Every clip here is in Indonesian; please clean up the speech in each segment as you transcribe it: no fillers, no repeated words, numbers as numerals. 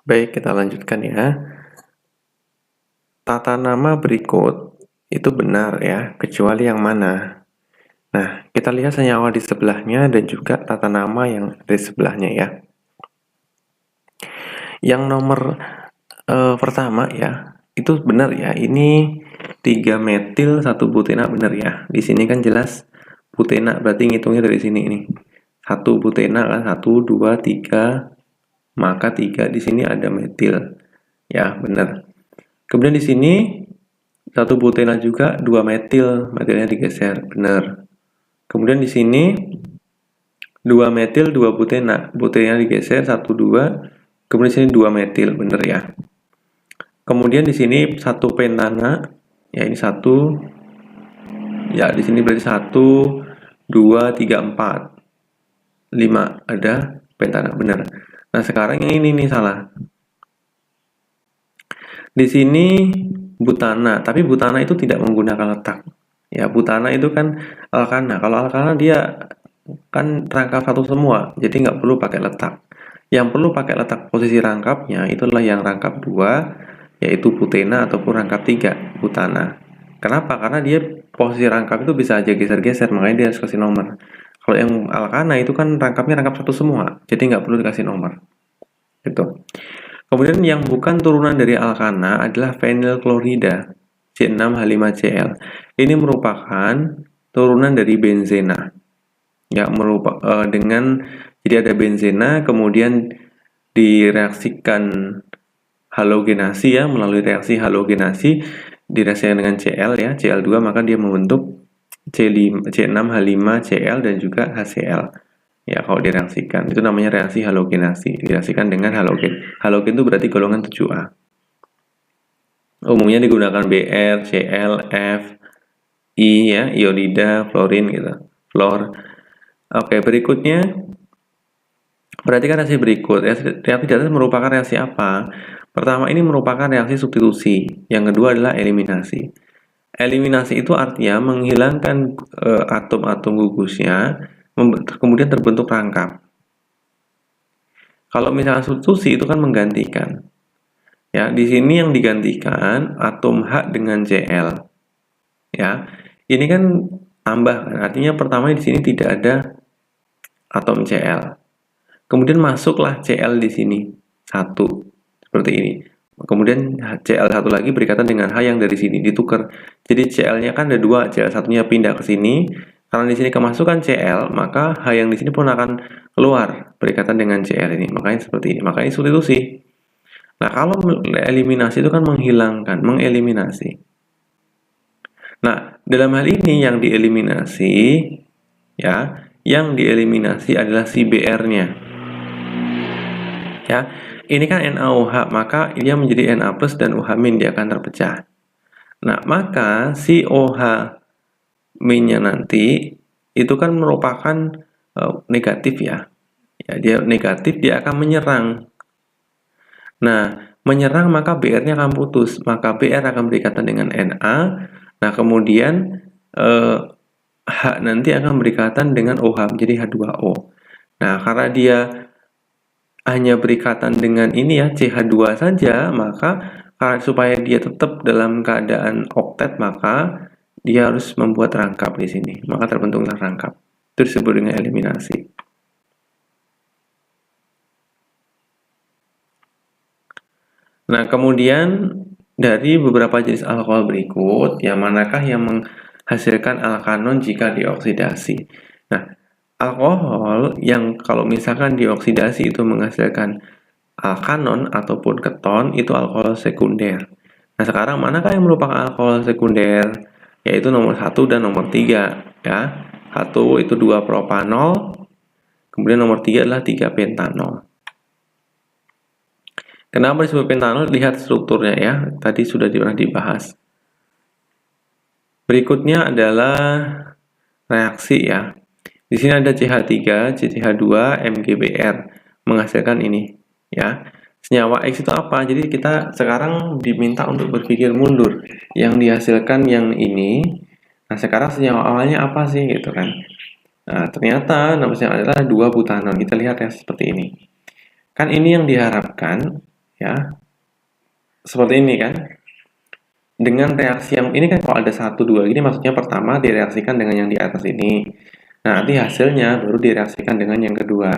Baik, kita lanjutkan ya. Tata nama berikut itu benar ya, kecuali yang mana? Nah, kita lihat senyawa di sebelahnya dan juga tata nama yang di sebelahnya ya. Yang nomor pertama ya, itu benar ya. Ini 3 metil 1 butena benar ya. Di sini kan jelas butena, berarti ngitungnya dari sini nih. 1 butena kan 1 2 3, maka 3 di sini ada metil. Ya, benar. Kemudian di sini 1 butena juga 2 metil, metilnya digeser, benar. Kemudian di sini 2 metil 2 butena, butenanya digeser 1 2. Kemudian di sini 2 metil, benar ya. Kemudian di sini 1 pentana, ya ini 1. Ya, di sini berarti 1 2 3 4 5 ada pentana, benar. Nah, sekarang yang ini nih salah. Di sini butana, tapi butana itu tidak menggunakan letak. Ya, butana itu kan alkana. Kalau alkana dia kan rangkap satu semua, jadi nggak perlu pakai letak. Yang perlu pakai letak posisi rangkapnya itulah yang rangkap 2, yaitu butena ataupun rangkap 3, butana. Kenapa? Karena dia posisi rangkap itu bisa aja geser-geser, makanya dia harus kasih nomor. Kalau yang alkana itu kan rangkapnya rangkap satu semua, jadi nggak perlu dikasih nomor. Gitu. Kemudian yang bukan turunan dari alkana adalah fenilklorida C6H5Cl. Ini merupakan turunan dari benzena. Ya, dengan jadi ada benzena kemudian direaksikan halogenasi ya, melalui reaksi halogenasi direaksikan dengan Cl ya, Cl2, maka dia membentuk C6H5Cl dan juga HCl. Ya, kalau direaksikan itu namanya reaksi halogenasi, direaksikan dengan halogen. Halogen itu berarti golongan 7A. Umumnya digunakan Br, Cl, F, I ya, iodida, fluorin gitu. Fluor. Oke, berikutnya perhatikan reaksi berikut. Reaksi di atas merupakan reaksi apa? Pertama, ini merupakan reaksi substitusi. Yang kedua adalah eliminasi. Eliminasi itu artinya menghilangkan atom-atom gugusnya, kemudian terbentuk rangkap. Kalau misalnya substitusi itu kan menggantikan. Ya, di sini yang digantikan atom H dengan Cl. Ya, ini kan tambah kan. Artinya pertama di sini tidak ada atom Cl. Kemudian masuklah Cl di sini 1 seperti ini. Kemudian Cl satu lagi berikatan dengan H yang dari sini ditukar. Jadi Cl-nya kan ada 2, Cl satunya pindah ke sini. Karena di sini kemasukan Cl, maka H yang di sini pun akan keluar berikatan dengan Cl ini. Makanya seperti ini. Makanya substitusi. Nah, kalau eliminasi itu kan menghilangkan, mengeliminasi. Nah, dalam hal ini yang dieliminasi ya, yang dieliminasi adalah si Br-nya. Ya, ini kan NaOH, maka dia menjadi Na+ dan OH- dia akan terpecah. Nah, maka si OH-nya nanti itu kan merupakan negatif ya. Ya, dia negatif, dia akan menyerang. Nah, menyerang maka Br-nya akan putus, maka Br akan berikatan dengan Na. Nah, kemudian H nanti akan berikatan dengan OH menjadi H2O. Nah, karena dia hanya berikatan dengan ini ya, CH2 saja, maka supaya dia tetap dalam keadaan oktet, maka dia harus membuat rangkap di sini. Maka terbentuklah rangkap. Itu disebut dengan eliminasi. Nah, kemudian dari beberapa jenis alkohol berikut, yang manakah yang menghasilkan alkanon jika dioksidasi? Nah, alkohol yang kalau misalkan dioksidasi itu menghasilkan alkanon ataupun keton, itu alkohol sekunder. Nah, sekarang manakah yang merupakan alkohol sekunder? Yaitu nomor 1 dan nomor 3 ya. 1 itu 2 propanol, kemudian nomor 3 adalah 3 pentanol. Kenapa disebut pentanol? Lihat strukturnya ya. Tadi sudah pernah dibahas. Berikutnya adalah reaksi ya. Di sini ada CH3, CCH2, MgBr menghasilkan ini ya. Senyawa X itu apa? Jadi kita sekarang diminta untuk berpikir mundur. Yang dihasilkan yang ini. Nah, sekarang senyawa awalnya apa sih gitu kan? Nah, ternyata nama senyawa adalah 2 butanol. Kita lihat ya seperti ini. Kan ini yang diharapkan ya. Seperti ini kan. Dengan reaksi yang ini kan kalau ada 1, 2 gini maksudnya pertama direaksikan dengan yang di atas ini. Nah, nanti hasilnya baru direaksikan dengan yang kedua.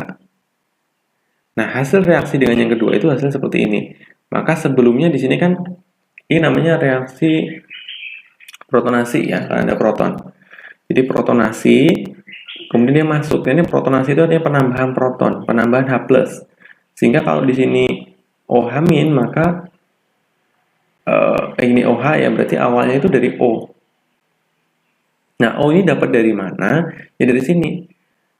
Nah, hasil reaksi dengan yang kedua itu hasil seperti ini. Maka sebelumnya di sini kan ini namanya reaksi protonasi ya, karena ada proton. Jadi protonasi, kemudian dia masuk. Ini protonasi itu artinya penambahan proton, penambahan H+. Sehingga kalau di sini OH-, maka ini OH ya, berarti awalnya itu dari O. Nah, O ini dapat dari mana? Ya dari sini.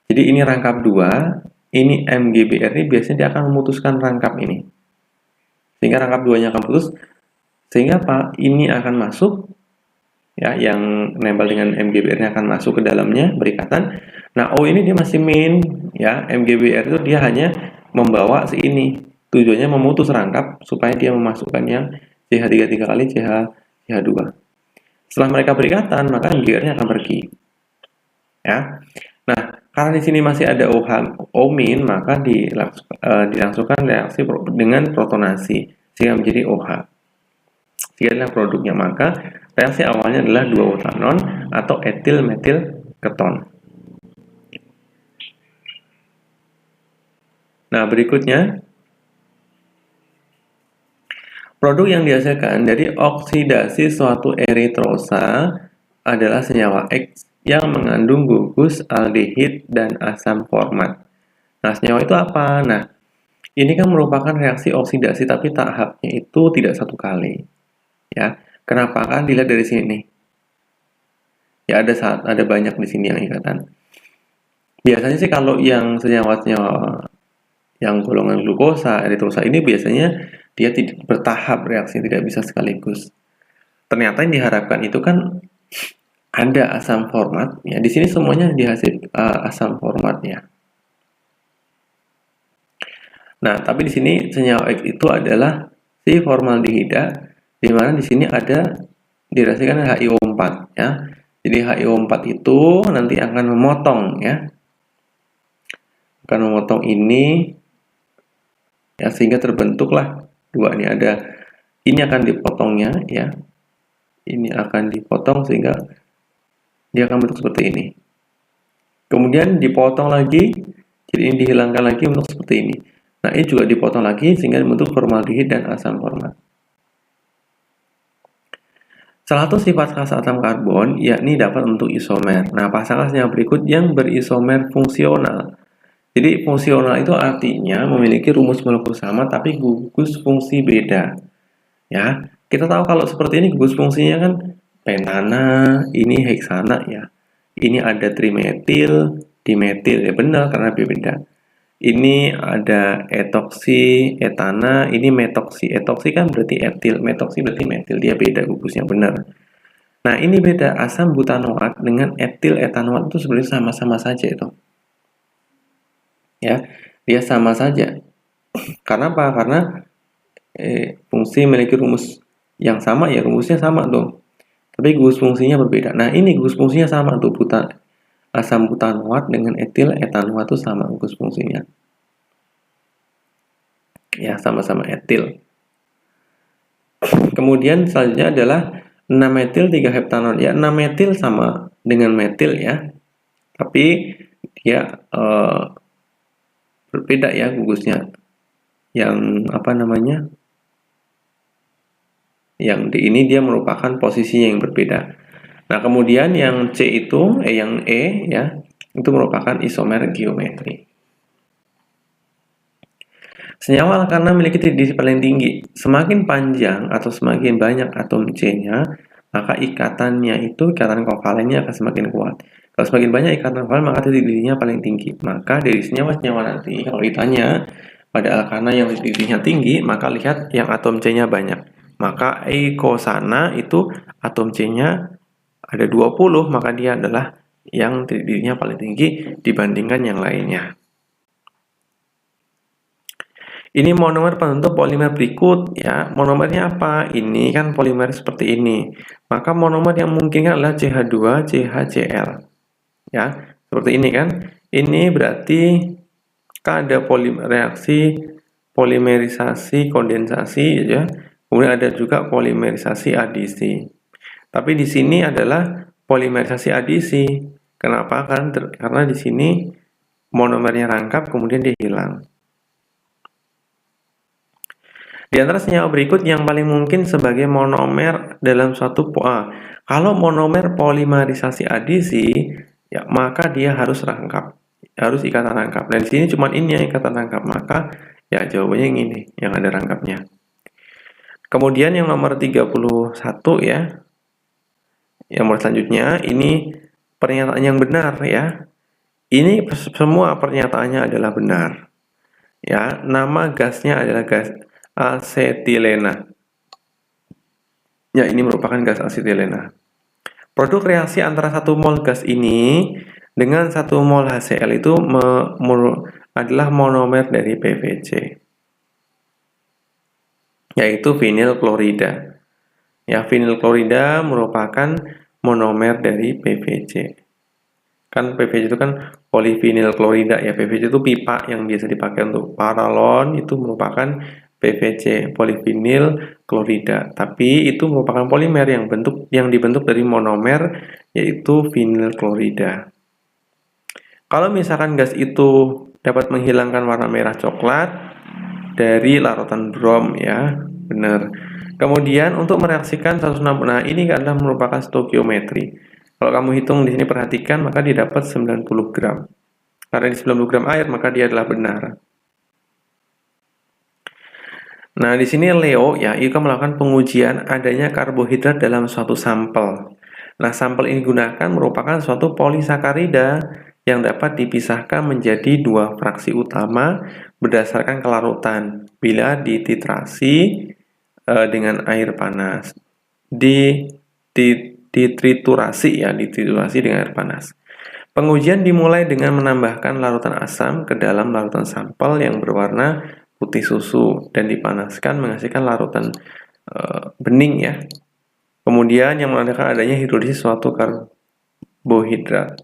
Jadi ini rangkap 2, ini MgBr ini biasanya dia akan memutuskan rangkap ini. Sehingga rangkap 2-nya akan putus. Sehingga apa? Ini akan masuk, ya, yang nempel dengan MgBr-nya akan masuk ke dalamnya, berikatan. Nah, O ini dia masih main, ya, MgBr itu dia hanya membawa si ini. Tujuannya memutus rangkap supaya dia memasukkan yang CH3 3 kali CH2. Setelah mereka berikatan, maka MgBr-nya akan pergi. Ya. Nah, karena di sini masih ada O-, maka dilangsungkan reaksi dengan protonasi sehingga menjadi OH. Sekianlah produknya. Maka reaksi awalnya adalah 2-utanon atau etil metil keton. Nah, berikutnya produk yang dihasilkan dari oksidasi suatu eritrosa adalah senyawa X yang mengandung gugus, aldehid, dan asam format. Nah, senyawa itu apa? Nah, ini kan merupakan reaksi oksidasi, tapi tahapnya itu tidak satu kali. Ya, kenapa? Kan dilihat dari sini. Ya, ada banyak di sini yang ikatan. Biasanya sih kalau yang senyawa-senyawa yang golongan glukosa, eritrosa ini biasanya dia tidak bertahap reaksi, tidak bisa sekaligus. Ternyata yang diharapkan itu kan ada asam format, ya. Di sini semuanya dihasil asam format ya. Nah, tapi di sini senyawa X itu adalah si formaldehida, di mana di sini ada direaksikan HiO4 ya. Jadi HiO4 itu nanti akan memotong ya. Akan memotong ini ya, sehingga terbentuklah dua ini akan dipotongnya ya. Ini akan dipotong sehingga dia akan bentuk seperti ini. Kemudian dipotong lagi, jadi ini dihilangkan lagi untuk seperti ini. Nah, ini juga dipotong lagi sehingga bentuk formaldehid dan asam format. Salah satu sifat khas atom karbon yakni dapat membentuk isomer. Nah, pasangan senyawa berikut yang berisomer fungsional. Jadi fungsional itu artinya memiliki rumus molekul sama tapi gugus fungsi beda. Ya, kita tahu kalau seperti ini gugus fungsinya kan pentana, ini heksana ya. Ini ada trimetil, dimetil ya, benar karena beda. Ini ada etoksi, etana, ini metoksi. Etoksi kan berarti etil, metoksi berarti metil, dia beda gugusnya, benar. Nah, ini beda, asam butanoat dengan etil etanoat itu sebenarnya sama-sama saja itu. Ya, dia sama saja. Karena apa? Karena fungsi memiliki rumus yang sama ya, rumusnya sama tuh. Tapi gugus fungsinya berbeda. Nah, ini gugus fungsinya sama tuh, asam butanoat dengan etil etanoat itu sama gugus fungsinya. Ya, sama-sama etil. Kemudian selanjutnya adalah 6-metil 3-heptanon. Ya, 6-metil sama dengan metil ya. Tapi dia berbeda ya gugusnya. Yang apa namanya? Yang di ini dia merupakan posisinya yang berbeda. Nah, kemudian yang C itu, yang E ya, itu merupakan isomer geometri. Senyawa alkana memiliti titik paling tinggi. Semakin panjang atau semakin banyak atom C-nya, maka ikatan kovalennya akan semakin kuat. Kalau semakin banyak ikatan kovalen, maka titik didihnya paling tinggi. Maka dari senyawa-senyawa nanti, kalau ditanya pada alkana yang titik didihnya tinggi, maka lihat yang atom C-nya banyak. Maka eikosana itu atom C-nya ada 20, maka dia adalah yang titik didihnya paling tinggi dibandingkan yang lainnya. Ini monomer penentu polimer berikut ya. Monomernya apa? Ini kan polimer seperti ini. Maka monomer yang mungkin adalah CH2, CHCl. Ya, seperti ini kan. Ini berarti kan ada polimer reaksi polimerisasi kondensasi ya. Kemudian ada juga polimerisasi adisi. Tapi di sini adalah polimerisasi adisi. Kenapa? Karena di sini monomernya rangkap kemudian dia hilang. Di antara senyawa berikut yang paling mungkin sebagai monomer dalam suatu kalau monomer polimerisasi adisi, ya maka dia harus rangkap, harus ikatan rangkap. Dan di sini cuma ini yang ikatan rangkap, maka ya jawabannya yang ini, yang ada rangkapnya. Kemudian yang nomor 31 ya. Yang nomor selanjutnya ini pernyataan yang benar ya. Ini semua pernyataannya adalah benar. Ya, nama gasnya adalah gas asetilena. Ya, ini merupakan gas asetilena. Produk reaksi antara 1 mol gas ini dengan 1 mol HCl itu adalah monomer dari PVC, yaitu vinyl klorida. Ya, vinyl klorida merupakan monomer dari PVC. Kan PVC itu kan polivinyl klorida ya. PVC itu pipa yang biasa dipakai untuk paralon, itu merupakan PVC, polivinyl klorida. Tapi itu merupakan polimer yang dibentuk dari monomer, yaitu vinyl klorida. Kalau misalkan gas itu dapat menghilangkan warna merah coklat dari larutan brom ya, benar. Kemudian untuk mereaksikan 160, nah ini adalah merupakan stoikiometri. Kalau kamu hitung di sini perhatikan, maka didapat 90 gram. Karena di 90 gram air, maka dia adalah benar. Nah, di sini Leo ya, Ika melakukan pengujian adanya karbohidrat dalam suatu sampel. Nah, sampel ini digunakan merupakan suatu polisakarida yang dapat dipisahkan menjadi 2 fraksi utama berdasarkan kelarutan bila dititrasi dengan air panas. Ditriturasi dengan air panas. Pengujian dimulai dengan menambahkan larutan asam ke dalam larutan sampel yang berwarna putih susu dan dipanaskan menghasilkan larutan bening ya. Kemudian yang menandakan adanya hidrolisis suatu karbohidrat.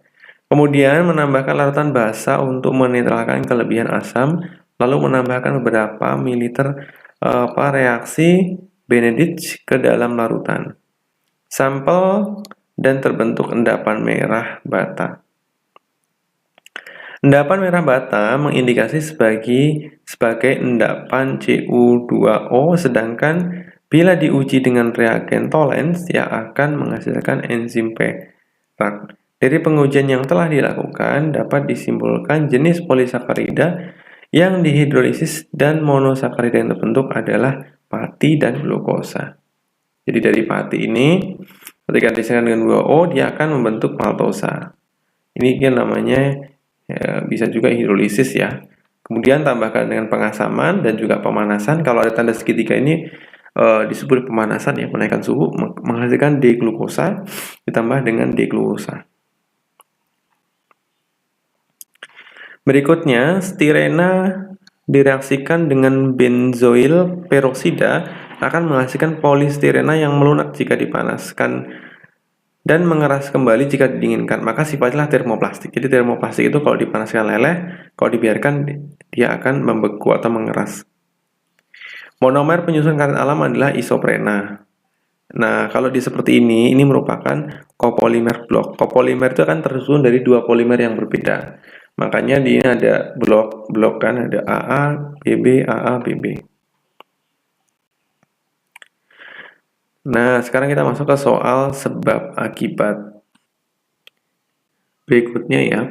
Kemudian menambahkan larutan basa untuk menetralkan kelebihan asam, lalu menambahkan beberapa mililiter reaksi Benedict ke dalam larutan sampel dan terbentuk endapan merah bata. Endapan merah bata mengindikasi sebagai endapan Cu2O, sedangkan bila diuji dengan reagen Tollens ya akan menghasilkan enzim perak. Dari pengujian yang telah dilakukan dapat disimpulkan jenis polisakarida yang dihidrolisis dan monosakarida yang terbentuk adalah pati dan glukosa. Jadi dari pati ini ketika disediakan dengan 2O dia akan membentuk maltosa. Ini yang namanya ya, bisa juga hidrolisis ya. Kemudian tambahkan dengan pengasaman dan juga pemanasan. Kalau ada tanda segitiga ini disebut pemanasan ya, menaikkan suhu menghasilkan D-glukosa ditambah dengan D-glukosa. Berikutnya stirena direaksikan dengan benzoil peroksida akan menghasilkan polistirena yang melunak jika dipanaskan dan mengeras kembali jika didinginkan. Maka sifatnya termoplastik. Jadi termoplastik itu kalau dipanaskan leleh, kalau dibiarkan dia akan membeku atau mengeras. Monomer penyusun karet alam adalah isoprena. Nah, kalau di seperti ini merupakan copolymer blok. Copolymer itu akan tersusun dari 2 polimer yang berbeda. Makanya di ini ada blok kan, ada AA, BB, AA, BB. Nah, sekarang kita masuk ke soal sebab akibat. Berikutnya ya,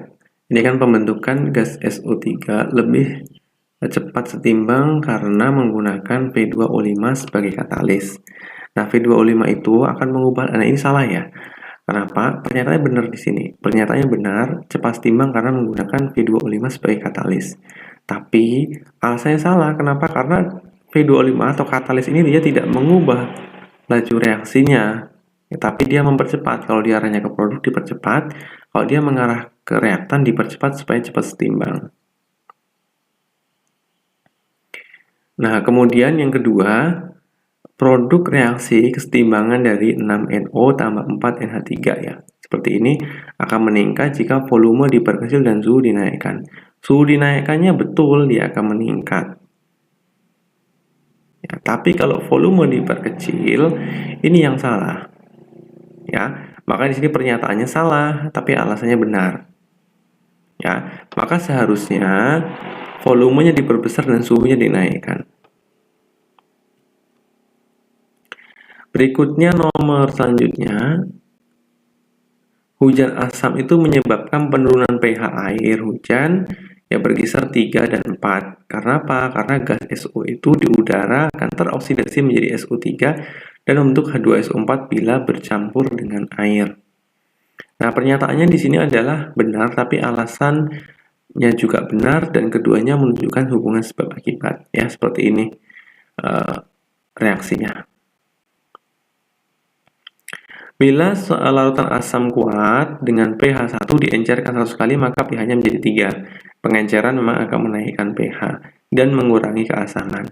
ini kan pembentukan gas SO3 lebih cepat setimbang karena menggunakan P2O5 sebagai katalis. Nah, P2O5 itu akan mengubah, nah ini salah ya. Kenapa? Pernyataannya benar di sini. Pernyataannya benar, cepat setimbang karena menggunakan P2O5 sebagai katalis. Tapi alasannya salah. Kenapa? Karena P2O5 atau katalis ini dia tidak mengubah laju reaksinya, ya, tapi dia mempercepat. Kalau dia arahnya ke produk dipercepat, kalau dia mengarah ke reaktan dipercepat supaya cepat setimbang. Nah, kemudian yang kedua, produk reaksi kesetimbangan dari 6NO tambah 4NH3 ya. Seperti ini akan meningkat jika volume diperkecil dan suhu dinaikkan. Suhu dinaikannya betul dia akan meningkat. Tapi kalau volume diperkecil, ini yang salah. Ya, maka di sini pernyataannya salah, tapi alasannya benar. Ya, maka seharusnya volumenya diperbesar dan suhunya dinaikkan. Berikutnya nomor selanjutnya, hujan asam itu menyebabkan penurunan pH air hujan yang berkisar 3 dan 4. Karena apa? Karena gas SO itu di udara akan teroksidasi menjadi SO3 dan membentuk H2SO4 bila bercampur dengan air. Nah, pernyataannya di sini adalah benar, tapi alasannya juga benar dan keduanya menunjukkan hubungan sebab akibat. Ya, seperti ini reaksinya. Bila larutan asam kuat dengan pH 1 diencerkan 100 kali, maka pH-nya menjadi 3. Pengenceran memang akan menaikkan pH dan mengurangi keasaman.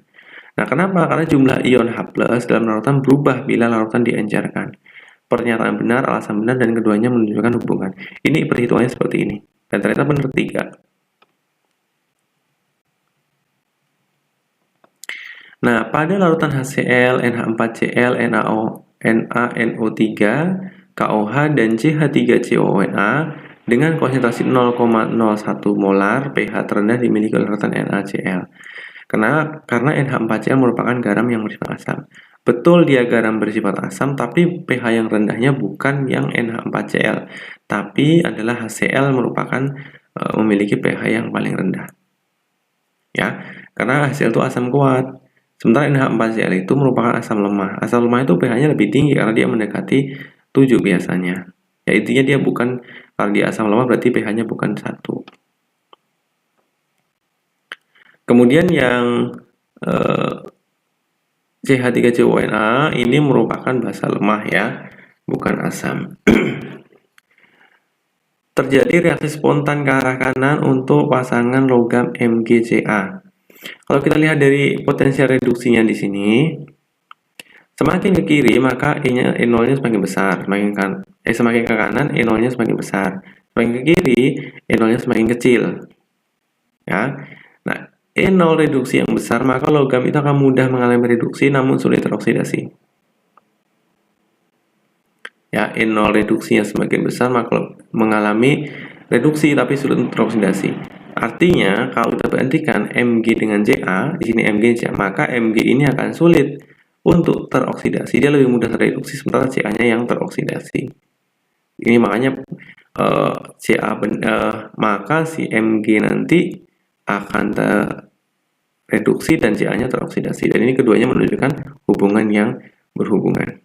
Nah, kenapa? Karena jumlah ion H+ dalam larutan berubah bila larutan diencerkan. Pernyataan benar, alasan benar, dan keduanya menunjukkan hubungan. Ini perhitungannya seperti ini. Dan ternyata benar 3. Nah, pada larutan HCl, NH4Cl, NaNO3, KOH, dan CH3CONA dengan konsentrasi 0,01 molar, pH terendah dimiliki oleh larutan NaCl. Karena NH4Cl merupakan garam yang bersifat asam. Betul dia garam bersifat asam, tapi pH yang rendahnya bukan yang NH4Cl, tapi adalah HCl merupakan memiliki pH yang paling rendah. Ya, karena HCl itu asam kuat. Sementara NH4Cl itu merupakan asam lemah. Asam lemah itu pH-nya lebih tinggi karena dia mendekati 7 biasanya. Ya, intinya dia bukan, kalau dia asam lemah berarti pH-nya bukan 1. Kemudian yang CH3CONA ini merupakan basa lemah ya, bukan asam. Terjadi reaksi spontan ke arah kanan untuk pasangan logam MgCa. Kalau kita lihat dari potensial reduksinya di sini, semakin ke kiri maka E0-nya semakin besar, semakin ke kanan E0-nya semakin besar, semakin ke kiri E0-nya semakin kecil. Ya. Nah, E0 reduksi yang besar maka logam itu akan mudah mengalami reduksi namun sulit teroksidasi. Ya, E0 reduksinya semakin besar maka mengalami reduksi tapi sulit teroksidasi. Artinya, kalau kita bandingkan Mg dengan Ca, di sini Mg Ca, maka Mg ini akan sulit untuk teroksidasi. Dia lebih mudah tereduksi, sementara Ca-nya yang teroksidasi. Ini makanya maka si Mg nanti akan tereduksi dan Ca-nya teroksidasi. Dan ini keduanya menunjukkan hubungan yang berhubungan.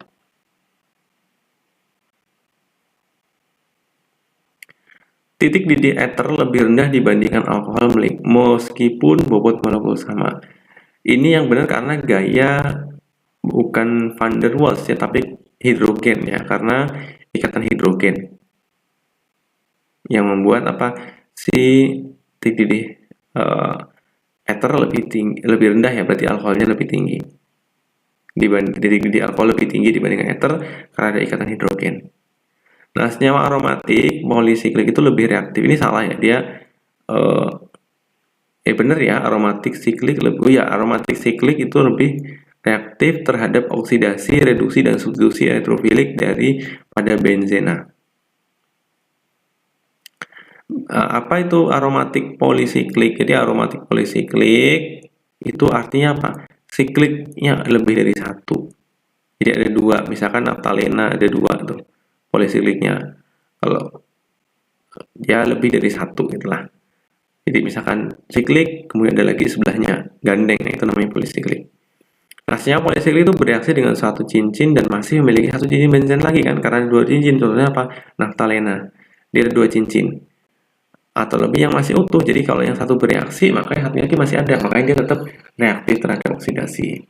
Titik didih ether lebih rendah dibandingkan alkohol meskipun bobot molekul sama. Ini yang benar karena gaya bukan van der Waals ya, tapi hidrogen ya, karena ikatan hidrogen yang membuat si titik didih ether lebih rendah ya, berarti alkoholnya lebih tinggi. Titik didih alkohol lebih tinggi dibandingkan ether karena ada ikatan hidrogen. Nah, senyawa aromatik polisiklik itu lebih reaktif. Ini salah ya, dia bener ya, aromatik siklik itu lebih reaktif terhadap oksidasi, reduksi, dan substitusi elektrofilik daripada benzena. Apa itu aromatik polisiklik? Jadi aromatik polisiklik itu artinya apa? Sikliknya lebih dari 1. Jadi ada 2, misalkan naftalena ada 2 tuh polisikliknya. Kalau ya lebih dari 1 itulah. Jadi misalkan siklik, kemudian ada lagi sebelahnya gandeng, itu namanya polisiklik. Nah, senyawa polisiklik itu bereaksi dengan suatu cincin dan masih memiliki satu cincin benzen lagi kan, karena ada 2 cincin. Contohnya apa? Naftalena, dia ada 2 cincin atau lebih yang masih utuh. Jadi kalau yang satu bereaksi, maka yang satunya lagi masih ada, makanya dia tetap reaktif terhadap oksidasi.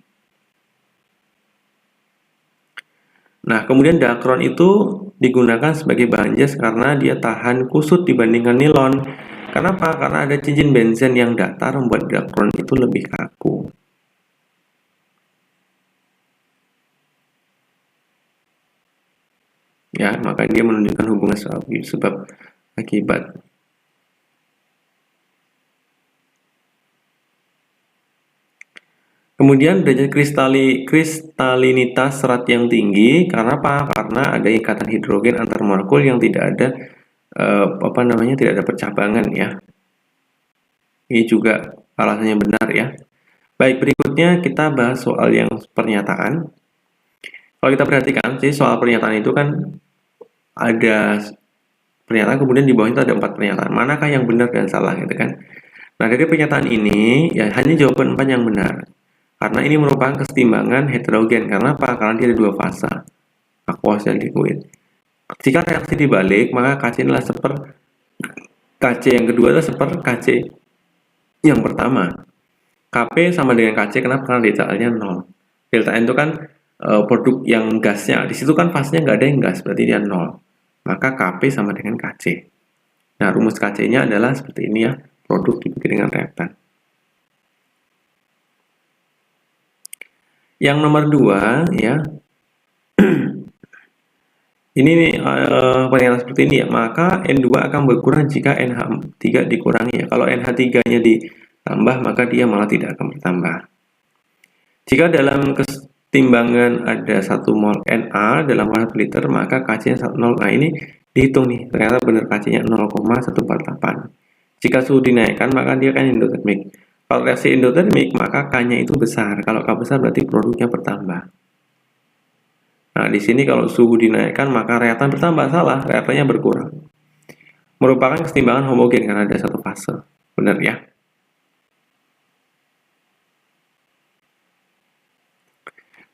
Nah, kemudian dakron itu digunakan sebagai bahan jas karena dia tahan kusut dibandingkan nilon. Kenapa? Karena ada cincin benzen yang datar membuat dakron itu lebih kaku. Ya, maka dia menunjukkan hubungan sebab akibat. Kemudian derajat kristalinitas serat yang tinggi karena apa? Karena ada ikatan hidrogen antar molekul yang tidak ada tidak ada percabangan ya. Ini juga alasannya benar ya. Baik, berikutnya kita bahas soal yang pernyataan. Kalau kita perhatikan, jadi soal pernyataan itu kan ada pernyataan, kemudian di bawah itu ada 4 pernyataan. Manakah yang benar dan salah gitu kan? Nah, dari pernyataan ini ya hanya jawaban 4 yang benar. Karena ini merupakan kesetimbangan heterogen. Karena apa? Karena dia ada 2 fase, aqueous dan liquid. Jika reaksi dibalik, maka Kc adalah Kc yang kedua adalah Kc yang pertama. Kp sama dengan Kc, kenapa? Karena delta-nya 0. Delta N itu kan produk yang gasnya. Di situ kan fasenya nggak ada yang gas, berarti dia 0. Maka Kp sama dengan Kc. Nah, rumus Kc-nya adalah seperti ini ya, produk dibagi dengan reaktan. Yang nomor 2 ya, ini pernyataan seperti ini ya, maka N2 akan berkurang jika NH3 dikurangi ya. Kalau NH3-nya ditambah, maka dia malah tidak akan bertambah. Jika dalam kesetimbangan ada 1 mol Na dalam 1 liter, maka Kc-nya 0. Nah, ini dihitung nih, ternyata benar Kc-nya 0,148. Jika suhu dinaikkan, maka dia kan endotermik. Kalau reaksi endotermik, maka K-nya itu besar. Kalau K besar berarti produknya bertambah. Nah, di sini kalau suhu dinaikkan, maka reaktan bertambah. Salah, reaktannya berkurang. Merupakan kesetimbangan homogen karena ada 1 fase. Benar ya?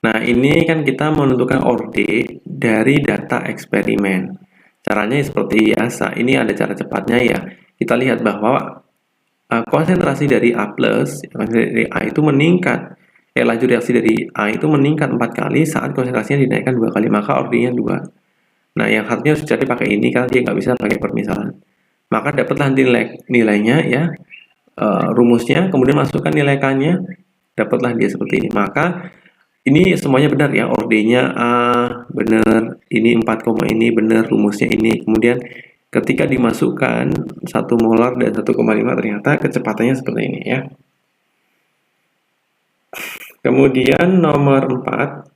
Nah, ini kan kita menentukan orde dari data eksperimen. Caranya seperti biasa. Ini ada cara cepatnya ya. Kita lihat bahwa konsentrasi dari A+, dari A itu meningkat. Laju reaksi dari A itu meningkat 4 kali saat konsentrasinya dinaikkan 2 kali, maka ordenya 2. Nah, yang harusnya harus jadi pakai ini karena dia nggak bisa pakai permisalan. Maka dapatlah nilainya ya, rumusnya, kemudian masukkan nilai K-nya, dapatlah dia seperti ini. Maka ini semuanya benar ya, ordenya A benar, ini 4, ini benar, rumusnya ini. Kemudian ketika dimasukkan 1 molar dan 1,5 ternyata kecepatannya seperti ini ya. Kemudian nomor 4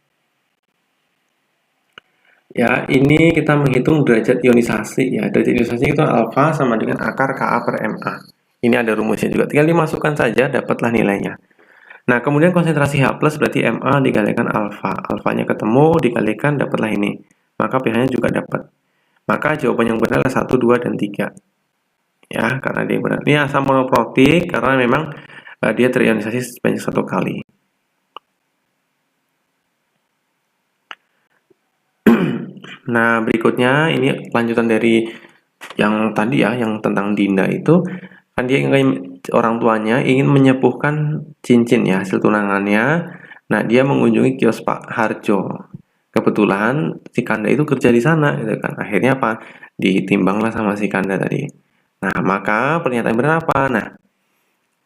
ya, ini kita menghitung derajat ionisasi ya. Derajat ionisasi itu alfa sama dengan akar Ka per Ma. Ini ada rumusnya juga, tinggal dimasukkan saja, dapatlah nilainya. Nah, kemudian konsentrasi H+ berarti Ma dikalikan alfa. Alfanya ketemu, dikalikan, dapatlah ini. Maka pH-nya juga dapat. Maka jawaban yang benar adalah 1, 2, dan 3. Ya, karena dia benar. Ini asam monoprotik karena memang dia terionisasi sebanyak 1 kali. Nah, berikutnya ini lanjutan dari yang tadi ya, yang tentang Dinda itu. Kan dia orang tuanya ingin menyepuhkan cincin ya, hasil tunangannya. Nah, dia mengunjungi kios Pak Harjo. Kebetulan si Kanda itu kerja di sana gitu kan. Akhirnya apa? Ditimbanglah sama si Kanda tadi. Nah, maka pernyataan benar apa? Nah,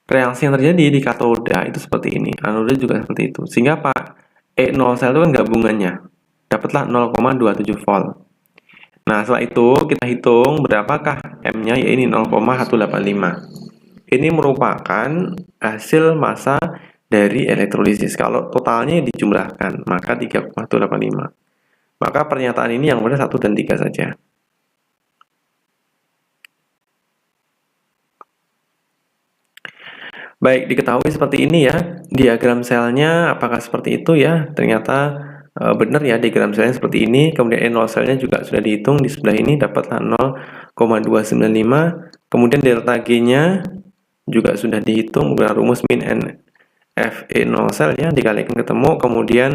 reaksi yang terjadi di katoda itu seperti ini. Anoda juga seperti itu. Sehingga apa? E0 sel itu kan gabungannya. Dapatlah 0,27 volt. Nah, setelah itu kita hitung berapakah M-nya, ya ini 0,185. Ini merupakan hasil massa dari elektrolisis. Kalau totalnya dijumlahkan, maka 3,185. Maka pernyataan ini yang benar 1 dan 3 saja. Baik, diketahui seperti ini ya. Diagram selnya apakah seperti itu ya? Ternyata benar ya, diagram selnya seperti ini. Kemudian E0 selnya juga sudah dihitung di sebelah ini, dapatlah 0,295. Kemudian delta G-nya juga sudah dihitung menggunakan rumus min N Fe0 sel ya, dikalikan ketemu. Kemudian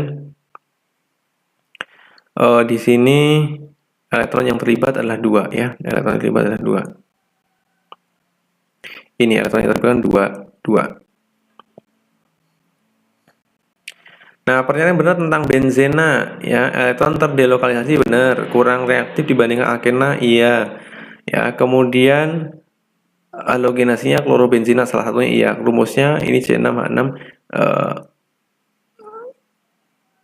di sini elektron yang terlibat adalah 2 ya. Elektron yang terlibat adalah 2. Ini elektron yang terlibat 2. Nah, pernyataan benar tentang benzena ya, elektron terdelokalisasi benar, kurang reaktif dibandingkan alkena iya. Ya, kemudian halogenasinya klorobenzina salah satunya iya. Rumusnya ini C6H6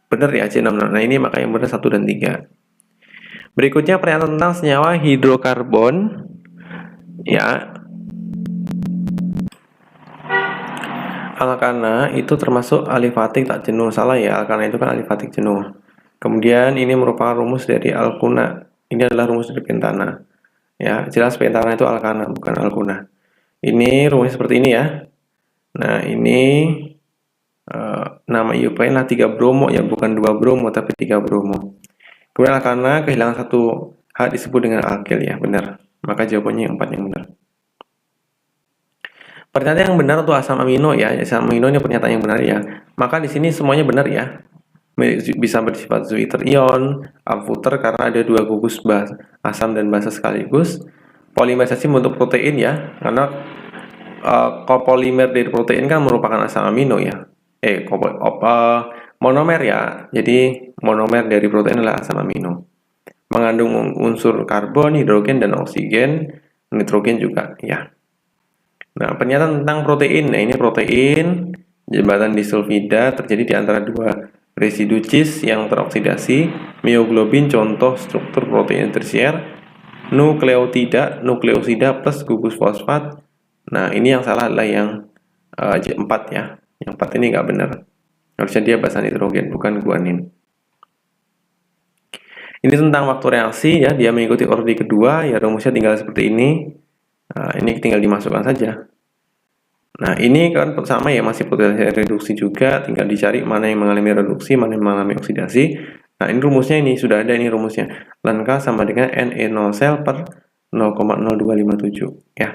benar ya, C6. Nah, ini makanya benar 1 dan 3. Berikutnya pernyataan tentang senyawa hidrokarbon ya. Alkana itu termasuk alifatik tak jenuh. Salah ya, alkana itu kan alifatik jenuh. Kemudian ini merupakan rumus dari alkuna. Ini adalah rumus dari pentana. Ya, jelas pentana itu alkana, bukan alkuna. Ini rumusnya seperti ini ya. Nah, ini nama IUPAC lah 3 bromo ya, bukan 2 bromo tapi 3 bromo. Kemudian alkana kehilangan satu H disebut dengan alkil ya, benar. Maka jawabannya yang 4 yang benar. Pernyataan yang benar untuk asam amino ya, asam amino ini pernyataan yang benar ya. Maka di sini semuanya benar ya. Bisa bersifat Zwiter ion, Alfuter karena ada 2 gugus asam dan basa sekaligus. Polimerisasi membentuk protein ya, karena kopolimer dari protein kan merupakan asam amino ya. Monomer ya. Jadi monomer dari protein adalah asam amino. Mengandung unsur karbon, hidrogen dan oksigen, nitrogen juga ya. Nah, pernyataan tentang protein. Nah, ini protein jembatan disulfida terjadi di antara 2 residu cis yang teroksidasi. Mioglobin contoh struktur protein tersier. Nukleosida plus gugus fosfat. Nah, ini yang salah adalah yang 4 ya. Yang 4 ini nggak benar. Harusnya dia basa nitrogen, bukan guanin. Ini tentang waktu reaksi ya, dia mengikuti orde kedua, ya rumusnya tinggal seperti ini. Nah, ini tinggal dimasukkan saja. Nah, ini kan sama ya, masih potensi reduksi juga, tinggal dicari mana yang mengalami reduksi, mana yang mengalami oksidasi. Nah, ini rumusnya ini, sudah ada ini rumusnya. Ln K sama dengan Ne0 sel per 0,0257 ya.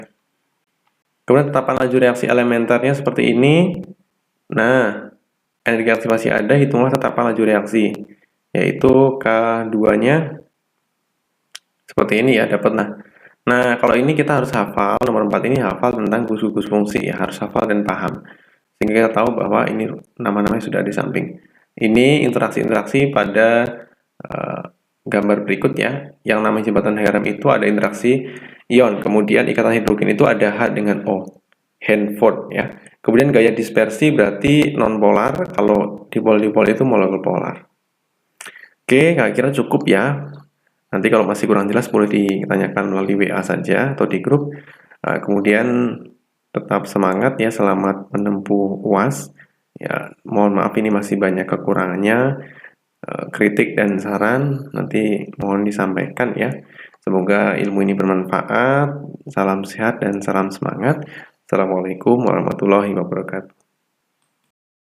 Kemudian tetapan laju reaksi elementernya seperti ini. Nah, energi aktivasi ada, hitunglah tetapan laju reaksi. Yaitu K2-nya seperti ini ya, dapatlah. Nah, kalau ini kita harus hafal, nomor 4 ini hafal tentang gugus-gugus fungsi ya, harus hafal dan paham. Sehingga kita tahu bahwa ini nama-namanya sudah di samping. Ini interaksi-interaksi pada gambar berikut ya. Yang namanya jembatan Heram itu ada interaksi ion, kemudian ikatan hidrogen itu ada H dengan O. Hanford ya. Kemudian gaya dispersi berarti non-polar, kalau dipol-dipol itu molekul polar. Oke, kira-kira cukup ya. Nanti kalau masih kurang jelas boleh ditanyakan melalui WA saja atau di grup. Kemudian tetap semangat ya, selamat menempuh UAS. Ya, mohon maaf ini masih banyak kekurangannya. Kritik dan saran nanti mohon disampaikan ya. Semoga ilmu ini bermanfaat. Salam sehat dan salam semangat. Assalamualaikum warahmatullahi wabarakatuh.